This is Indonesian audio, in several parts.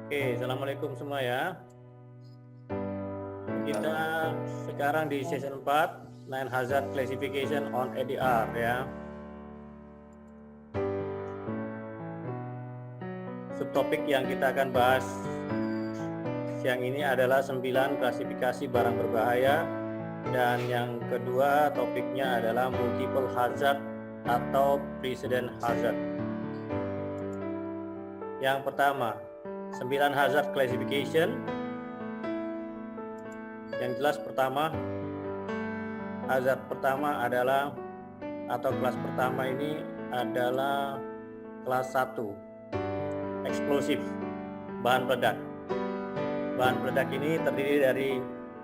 Oke, assalamualaikum semua ya. Kita sekarang di season 4, 9 Hazard Classification on ADR ya. Subtopik yang kita akan bahas siang ini adalah 9 klasifikasi barang berbahaya, dan yang kedua topiknya adalah multiple hazard atau precedent hazard. Yang pertama, 9 hazard classification. Yang jelas pertama, hazard pertama adalah atau kelas pertama ini adalah kelas 1, eksplosif, bahan peledak. Bahan peledak ini terdiri dari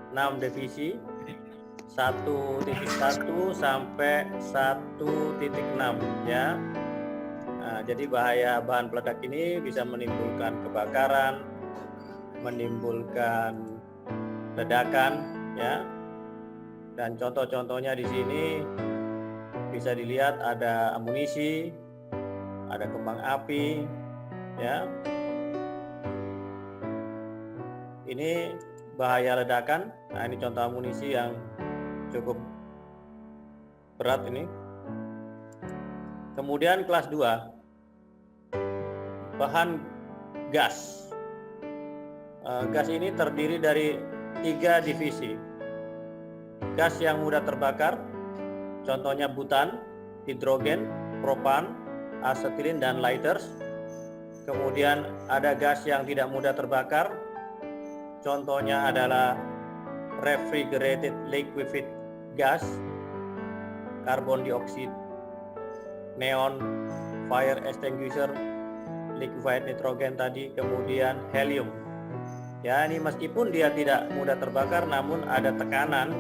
6 divisi, 1.1 sampai 1.6 ya. Nah, jadi bahaya bahan peledak ini bisa menimbulkan kebakaran, menimbulkan ledakan ya. Dan contoh-contohnya di sini bisa dilihat ada amunisi, ada kembang api ya. Ini bahaya ledakan. Nah, ini contoh amunisi yang cukup berat ini. Kemudian kelas 2, bahan gas. Gas ini terdiri dari 3 divisi. Gas yang mudah terbakar, contohnya butan, hidrogen, propan, asetilin, dan lighters. Kemudian ada gas yang tidak mudah terbakar, contohnya adalah refrigerated liquefied gas, karbon dioksida, neon, fire extinguisher, liquefied nitrogen tadi, kemudian helium. Ya, ini meskipun dia tidak mudah terbakar namun ada tekanan.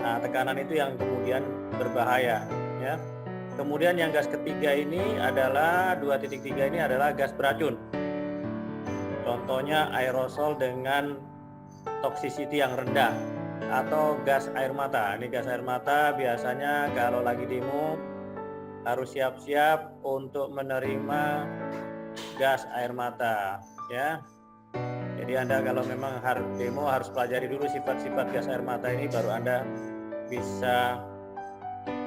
Nah, tekanan itu yang kemudian berbahaya ya. Kemudian yang gas ketiga ini adalah 2.3 ini adalah gas beracun. Contohnya aerosol dengan toxicity yang rendah atau gas air mata. Ini gas air mata biasanya kalau lagi demo harus siap-siap untuk menerima gas air mata ya. Jadi Anda kalau memang demo harus pelajari dulu sifat-sifat gas air mata ini, baru Anda bisa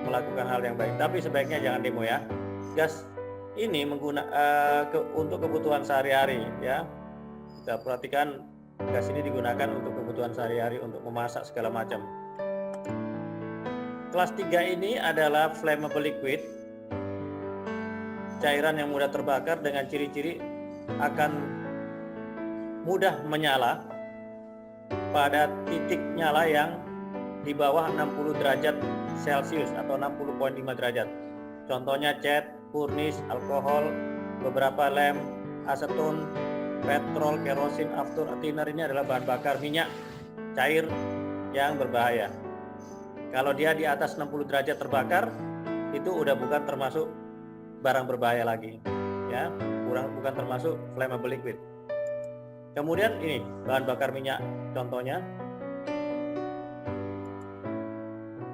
melakukan hal yang baik. Tapi sebaiknya jangan demo ya. Gas ini untuk kebutuhan sehari-hari ya. Kita perhatikan gas ini digunakan untuk kebutuhan sehari-hari, untuk memasak segala macam. Kelas 3 ini adalah flammable liquid, cairan yang mudah terbakar dengan ciri-ciri akan mudah menyala pada titik nyala yang di bawah 60 derajat Celcius atau 60,5 derajat. Contohnya cat, furnace, alkohol, beberapa lem, aseton, petrol, kerosin, after thinner ini adalah bahan bakar minyak cair yang berbahaya. Kalau dia di atas 60 derajat terbakar, itu udah bukan termasuk barang berbahaya lagi ya, bukan termasuk flammable liquid. Kemudian ini bahan bakar minyak contohnya.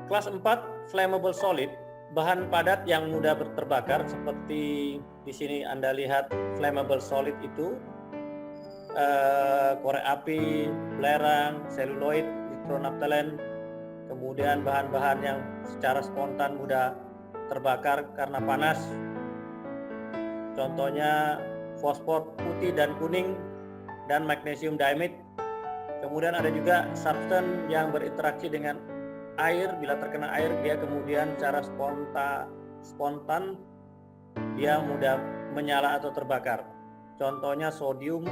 Kelas 4, flammable solid, bahan padat yang mudah terbakar. Seperti di sini Anda lihat flammable solid itu korek api, belerang, seluloid, nitronaphthalene. Kemudian bahan-bahan yang secara spontan mudah terbakar karena panas, contohnya fosfor putih dan kuning dan magnesium diamide. Kemudian ada juga substance yang berinteraksi dengan air. Bila terkena air, dia kemudian secara spontan dia mudah menyala atau terbakar. Contohnya sodium,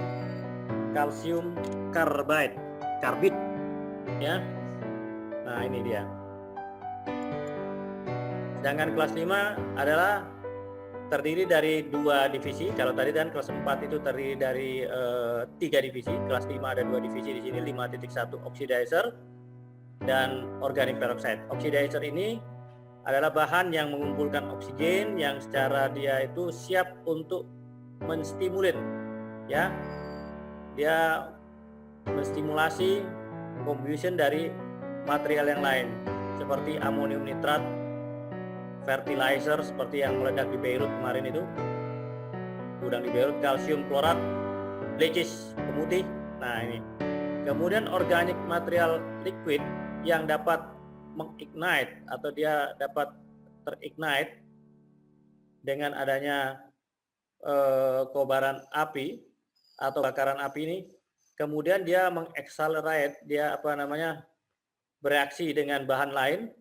kalsium karbid ya. Nah, ini dia. Sedangkan kelas 5 adalah terdiri dari 2 divisi. Kalau tadi kan kelas 4 itu terdiri dari 3 divisi. Kelas 5 ada 2 divisi di sini, 5.1 oxidizer dan organic peroxide. Oxidizer ini adalah bahan yang mengumpulkan oksigen yang secara dia itu siap untuk menstimulir ya. Dia menstimulasi combustion dari material yang lain seperti amonium nitrat, fertilizer seperti yang meledak di Beirut kemarin itu, gudang di Beirut, kalsium klorat, bleaches, pemutih. Nah ini. Kemudian organic material liquid yang dapat mengignite atau dia dapat terignite dengan adanya kobaran api atau bakaran api ini, kemudian dia mengaccelerate, dia bereaksi dengan bahan lain,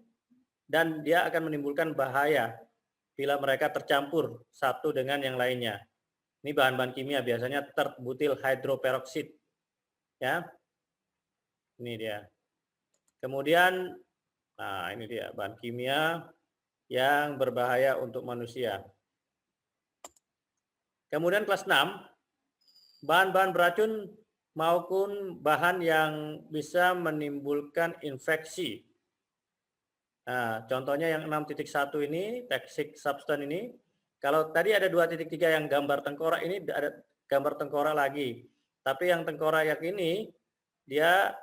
dan dia akan menimbulkan bahaya bila mereka tercampur satu dengan yang lainnya. Ini bahan-bahan kimia, biasanya terbutil hydroperoxide, ya. Ini dia. Kemudian, nah ini dia bahan kimia yang berbahaya untuk manusia. Kemudian kelas 6, bahan-bahan beracun maupun bahan yang bisa menimbulkan infeksi. Nah, contohnya yang 6.1 ini, toxic substance ini, kalau tadi ada 2.3 yang gambar tengkorak, ini ada gambar tengkorak lagi. Tapi yang tengkorak yang ini, dia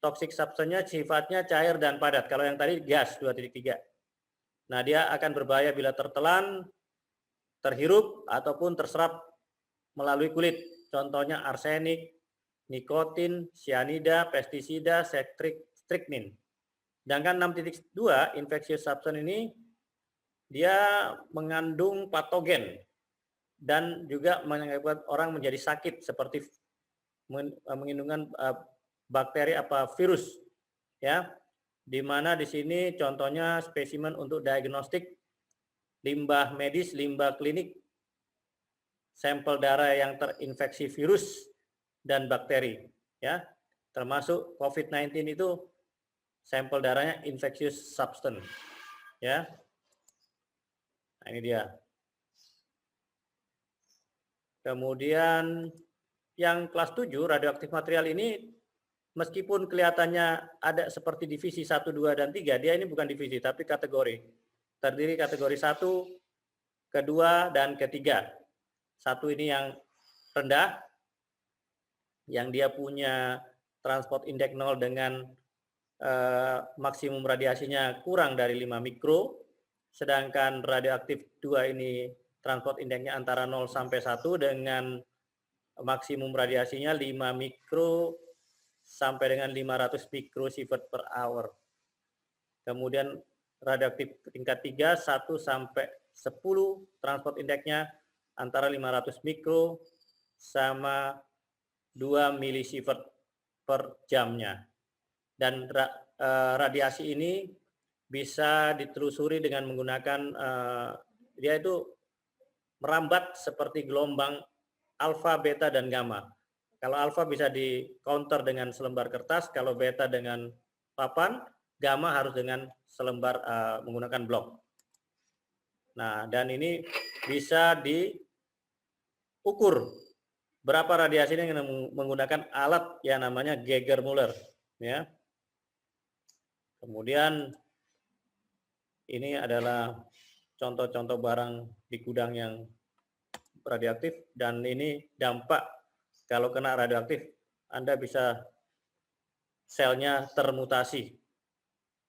toxic substance-nya sifatnya cair dan padat. Kalau yang tadi gas 2.3. Nah, dia akan berbahaya bila tertelan, terhirup, ataupun terserap melalui kulit. Contohnya arsenik, nikotin, cyanida, pestisida, strychnine. Sedangkan 6.2 infectious substance ini dia mengandung patogen dan juga menyebabkan orang menjadi sakit seperti mengandungan bakteri apa virus, ya, di mana di sini contohnya spesimen untuk diagnostik, limbah medis, limbah klinik, sampel darah yang terinfeksi virus dan bakteri, ya, termasuk COVID-19 itu sampel darahnya infectious substance, ya. Nah, ini dia. Kemudian yang kelas 7 radioaktif material ini, meskipun kelihatannya ada seperti divisi 1, 2, dan 3, dia ini bukan divisi, tapi kategori. Terdiri kategori 1, kedua, dan ketiga. 1 ini yang rendah, yang dia punya transport index 0 dengan maksimum radiasinya kurang dari 5 mikro, sedangkan radioaktif 2 ini transport indeksnya antara 0 sampai 1 dengan maksimum radiasinya 5 mikro sampai dengan 500 mikrosievert per hour. Kemudian radioaktif tingkat 3, 1 sampai 10, transport indeksnya antara 500 mikro sama 2 milisievert per jamnya. Dan radiasi ini bisa ditelusuri dengan menggunakan, dia itu merambat seperti gelombang alfa, beta, dan gamma. Kalau alfa bisa di counter dengan selembar kertas, kalau beta dengan papan, gamma harus dengan selembar menggunakan blok. Nah, dan ini bisa diukur berapa radiasi ini menggunakan alat yang namanya Geiger-Müller, ya. Kemudian ini adalah contoh-contoh barang di gudang yang radioaktif, dan ini dampak kalau kena radioaktif, Anda bisa selnya termutasi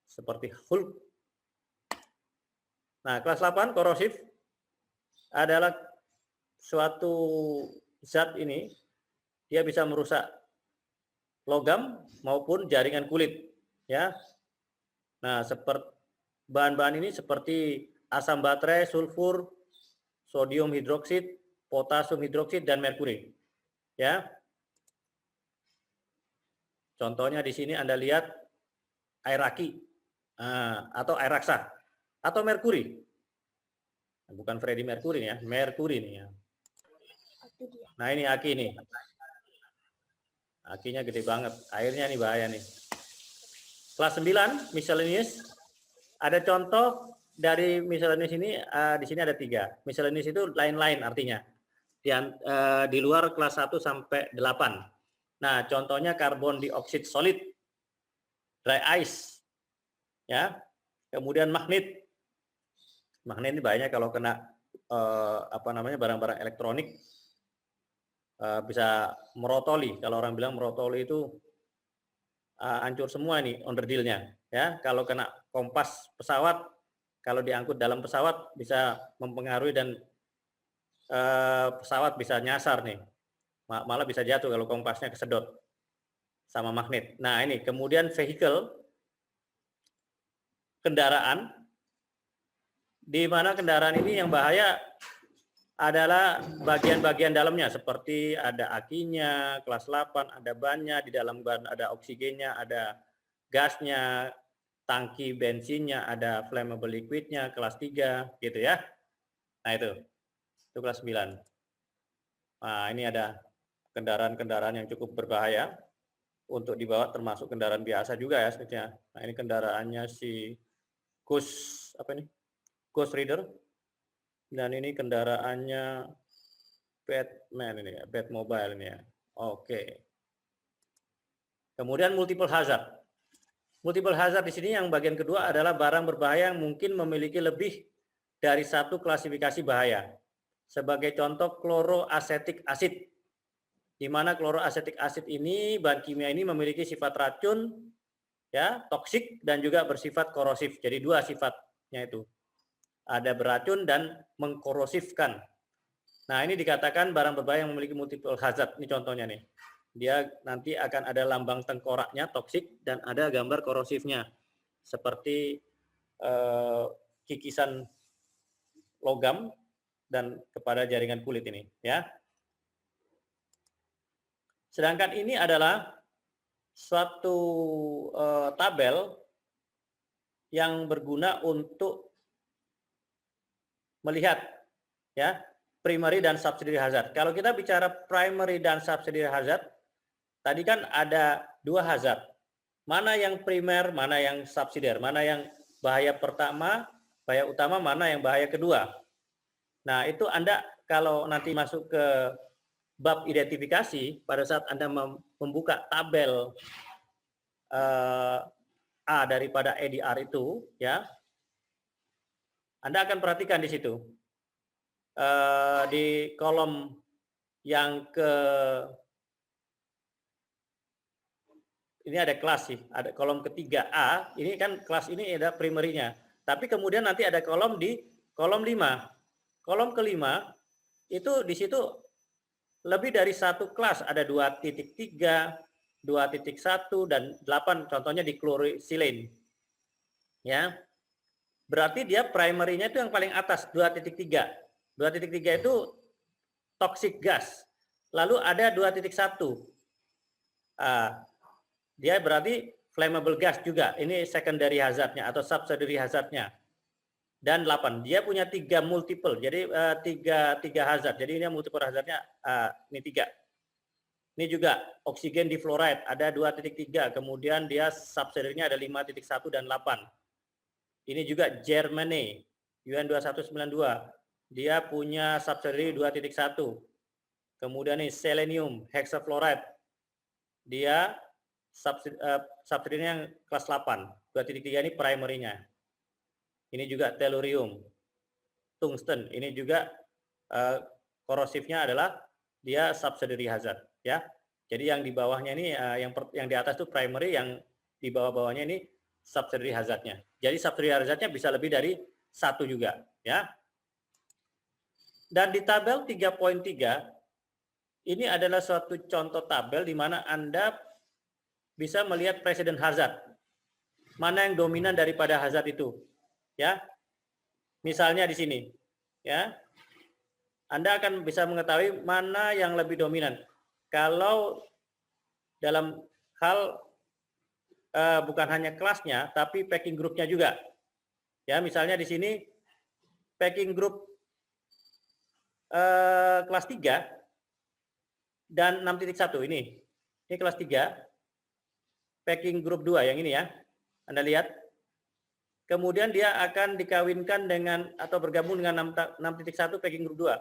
seperti Hulk. Nah, kelas 8 korosif adalah suatu zat ini, dia bisa merusak logam maupun jaringan kulit, ya. Nah, seperti bahan-bahan ini seperti asam baterai, sulfur, sodium hidroksid, potasium hidroksid, dan merkuri, ya. Contohnya di sini Anda lihat air aki, atau air raksa, atau merkuri. Bukan Freddie Mercury ya, merkuri nih ya. Nah, ini aki nih. Akinya gede banget, airnya nih bahaya nih. Kelas 9 miscellaneous. Ada contoh dari miscellaneous ini, di sini ada 3. Miscellaneous itu lain-lain artinya. Di luar kelas 1 sampai 8. Nah, contohnya karbon dioksida solid, dry ice, ya. Kemudian magnet. Magnet ini banyak kalau kena barang-barang elektronik, bisa merotoli. Kalau orang bilang merotoli itu hancur semua nih onderdilnya, ya. Kalau kena kompas pesawat, kalau diangkut dalam pesawat bisa mempengaruhi dan pesawat bisa nyasar nih. Malah bisa jatuh kalau kompasnya kesedot sama magnet. Nah, ini kemudian vehicle, kendaraan, di mana kendaraan ini yang bahaya adalah bagian-bagian dalamnya, seperti ada akinya, kelas 8, ada bannya, di dalam ban ada oksigennya, ada gasnya, tangki bensinnya, ada flammable liquidnya, kelas 3, gitu ya. Nah, itu kelas 9. Nah, ini ada kendaraan-kendaraan yang cukup berbahaya untuk dibawa, termasuk kendaraan biasa juga ya sebetulnya. Nah, ini kendaraannya si Ghost Rider, dan ini kendaraannya Batman ini ya, Batmobile ini ya. Oke. Kemudian multiple hazard. Multiple hazard di sini yang bagian kedua adalah barang berbahaya yang mungkin memiliki lebih dari satu klasifikasi bahaya. Sebagai contoh kloroasetik asid, di mana kloroasetik asid ini, bahan kimia ini memiliki sifat racun, ya, toksik, dan juga bersifat korosif. Jadi dua sifatnya itu. Ada beracun dan mengkorosifkan. Nah, ini dikatakan barang berbahaya yang memiliki multiple hazard. Ini contohnya nih. Dia nanti akan ada lambang tengkoraknya, toksik, dan ada gambar korosifnya. Seperti kikisan logam dan kepada jaringan kulit ini. Ya. Sedangkan ini adalah suatu tabel yang berguna untuk melihat, ya, primary dan subsidiary hazard. Kalau kita bicara primary dan subsidiary hazard, tadi kan ada dua hazard. Mana yang primer, mana yang subsidiary, mana yang bahaya pertama, bahaya utama, mana yang bahaya kedua. Nah, itu Anda kalau nanti masuk ke bab identifikasi, pada saat Anda membuka tabel A daripada EDR itu, ya, Anda akan perhatikan di situ. Di kolom yang ini ada kelas sih, ada kolom ketiga A, ini kan kelas ini ada primary-nya. Tapi kemudian nanti ada kolom di kolom 5. Kolom kelima itu di situ lebih dari satu kelas, ada 2.3, 2.1 dan 8, contohnya di chlorosilane. Ya. Berarti dia primary-nya itu yang paling atas, 2.3. 2.3 itu toxic gas. Lalu ada 2.1. Dia berarti flammable gas juga. Ini secondary hazardnya atau subsidiary hazardnya. Dan 8. Dia punya 3 multiple. Jadi 3 hazard. Jadi ini multiple hazardnya ini 3. Ini juga oksigen di fluoride ada 2.3. Kemudian dia subsidiary-nya ada 5.1 dan 8. Ini juga Germany UN 2192. Dia punya subsidiary 2.1. Kemudian ini selenium hexafluoride. Dia subsidiary yang kelas 8. 2.3 ini primary-nya. Ini juga tellurium, tungsten. Ini juga korosifnya adalah dia subsidiary hazard, ya. Jadi yang di bawahnya ini yang di atas itu primary, yang di bawah-bawahnya ini subsidiary hazardnya. Jadi subsidiary hazardnya bisa lebih dari 1 juga, ya. Dan di tabel 3.3 ini adalah suatu contoh tabel di mana Anda bisa melihat precedent hazard. Mana yang dominan daripada hazard itu, ya. Misalnya di sini, ya. Anda akan bisa mengetahui mana yang lebih dominan. Kalau dalam hal bukan hanya kelasnya, tapi packing grupnya juga. Ya, misalnya di sini packing group kelas 3 dan 6.1 ini. Ini kelas 3. Packing group 2 yang ini ya. Anda lihat. Kemudian dia akan dikawinkan dengan atau bergabung dengan 6.1 packing group 2.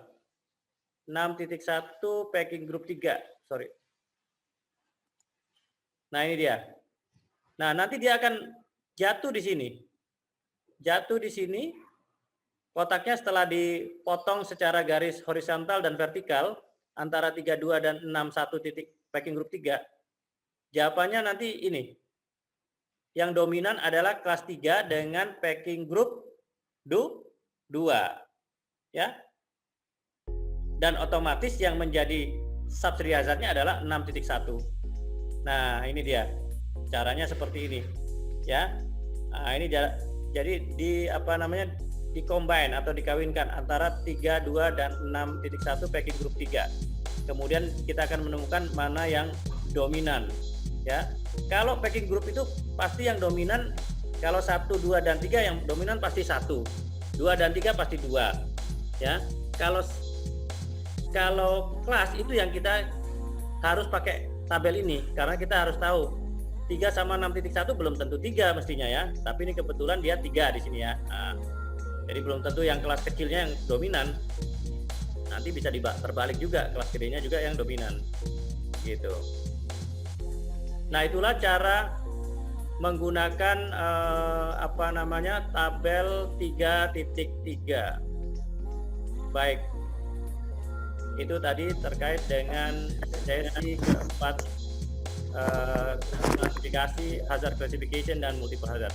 6.1 packing group 3. Sorry. Nah, ini dia. Nah, nanti dia akan jatuh di sini. Jatuh di sini. Kotaknya setelah dipotong secara garis horizontal dan vertikal antara 32 dan 61 titik packing group 3. Jawabannya nanti ini. Yang dominan adalah kelas 3 dengan packing group 2. Ya. Dan otomatis yang menjadi subsidi hazardnya adalah 6.1. Nah, ini dia. Caranya seperti ini. Ya. Nah, ini jadi di-combine atau dikawinkan antara 32 dan 6.1 packing group 3. Kemudian kita akan menemukan mana yang dominan, ya. Kalau packing group itu pasti yang dominan, kalau 1, 2 dan 3 yang dominan pasti 1. 2 dan 3 pasti 2. Ya. Kalau kelas itu yang kita harus pakai tabel ini karena kita harus tahu 3 sama 6.1 belum tentu 3 mestinya ya. Tapi ini kebetulan dia 3 di sini ya. Nah, jadi belum tentu yang kelas kecilnya yang dominan. Nanti bisa terbalik juga, kelas gedenya juga yang dominan. Gitu. Nah, itulah cara menggunakan tabel 3.3. Baik. Itu tadi terkait dengan sesi keempat klasifikasi hazard classification dan multiple hazard.